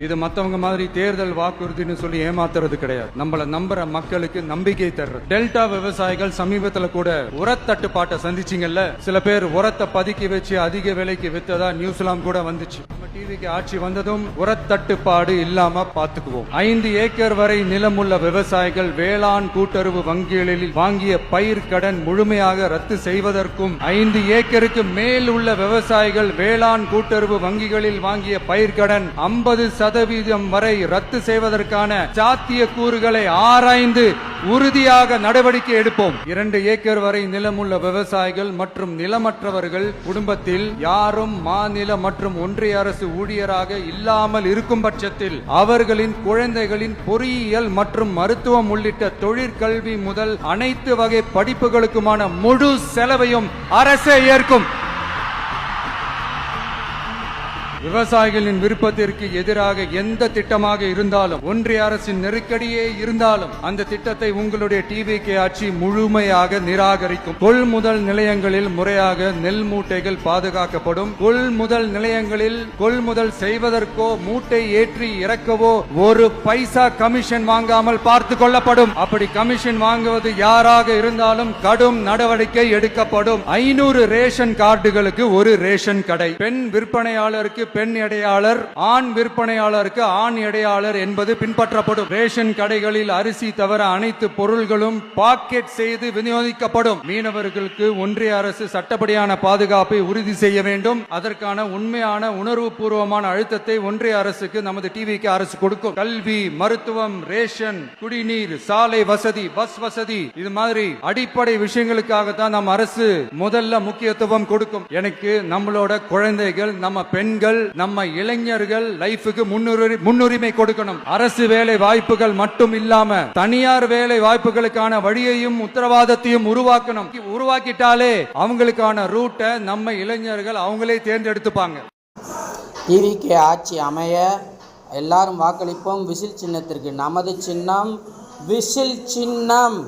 இது மத்தவங்க மாதிரி தேர்தல் வாக்குறுதின்னு சொல்லி ஏமாத்துறது கிடையாது. நம்மள நம்புற மக்களுக்கு நம்பிக்கை தர்றது. டெல்டா விவசாயிகள் சமீபத்துல கூட உரத்தட்டுப்பாட்டை சந்திச்சிங்கல்ல. சில பேர் உரத்தை பதுக்கி வச்சு அதிக விலைக்கு வித்ததா நியூஸ்லாம் கூட வந்துச்சு. நம்ம டிவிக்கு ஆட்சி வந்ததும் உரத்தட்டுப்பாடு இல்லாம பாத்துக்குவோம். 5 ஏக்கர் வரை நிலமுள்ள விவசாயிகள் வேளாண் கூட்டுறவு வங்கிகளில் வாங்கிய பயிர் கடன் முழுமையாக ரத்து செய்வதற்கும் 5 ஏக்கருக்கு மேல் உள்ள விவசாயிகள் வேளாண் கூட்டுறவு வங்கிகளில் வாங்கிய பயிர் கடன் 50% வரை ரத்து செய்வதற்கான சாத்திய கூறுகளை ஆராய்ந்து உறுதியாக நடவடிக்கை எடுப்போம். 2 ஏக்கர் வரை நிலமுள்ள விவசாயிகள் மற்றும் நிலமற்றவர்கள் குடும்பத்தில் யாரும் மாநில மற்றும் ஒன்றிய அரசு ஊழியராக இல்லாமல் இருக்கும் பட்சத்தில் அவர்களின் குழந்தைகளின் பொறியியல் மற்றும் மருத்துவம் உள்ளிட்ட தொழிற்கல்வி முதல் அனைத்து வகை படிப்புகளுக்குமான முழு செலவையும் அரசே ஏற்கும். விவசாயிகளின் விருப்பத்திற்கு எதிராக எந்த திட்டமாக இருந்தாலும், ஒன்றிய அரசின் நெருக்கடியே இருந்தாலும் அந்த திட்டத்தை உங்களுடைய டிவிகே ஆட்சி முழுமையாக நிராகரிக்கும். கொள்முதல் நிலையங்களில் முறையாக நெல் மூட்டைகள் பாதுகாக்கப்படும். கொள்முதல் நிலையங்களில் கொள்முதல் செய்வதற்கோ மூட்டை ஏற்றி இறக்கவோ ஒரு பைசா கமிஷன் வாங்காமல் பார்த்து கொள்ளப்படும். அப்படி கமிஷன் வாங்குவது யாராக இருந்தாலும் கடும் நடவடிக்கை எடுக்கப்படும். 500 ரேஷன் கார்டுகளுக்கு ஒரு ரேஷன் கடை. பெண் விற்பனையாளருக்கு பெண் எடையாளர், ஆண் விற்பனையாளருக்கு ஆண் எடையாளர் என்பது பின்பற்றப்படும். ரேஷன் கடைகளில் அரிசி தவிர அனைத்து பொருள்களும் பாக்கெட் செய்து விநியோகிக்கப்படும். மீனவர்களுக்கு ஒன்றிய அரசு சட்டப்படியான பாதுகாப்பை உறுதி செய்ய வேண்டும். அதற்கான உண்மையான உணர்வு பூர்வமான அழுத்தத்தை ஒன்றிய அரசுக்கு நமது டிவிக்கு அரசு கொடுக்கும். கல்வி, மருத்துவம், ரேஷன், குடிநீர், சாலை வசதி, பஸ் வசதி, இது மாதிரி அடிப்படை விஷயங்களுக்காகத்தான் நம்ம அரசு முதல்ல முக்கியத்துவம் கொடுக்கும். எனக்கு நம்மளோட குழந்தைகள், நம்ம பெண்கள், நம்ம இளைஞர்கள் லைஃபுக்கு முன்னுரிமை கொடுக்கணும். அரசு வேலை வாய்ப்புகள் மட்டும் இல்லாம தனியார் வேலை வாய்ப்புகளுக்கான வழியையும் உத்தரவாதத்தையும் உருவாக்கணும். உருவாக்கிட்டாலே அவங்களுக்கான ரூட்டை நம்ம இளைஞர்கள் அவங்களே தேர்ந்தெடுத்துப்பாங்க. டிவிகே ஆட்சி அமைய எல்லாரும் வாக்களிப்போம். விசில் சின்னத்திற்கு. நமது சின்னம் விசில் சின்னம்.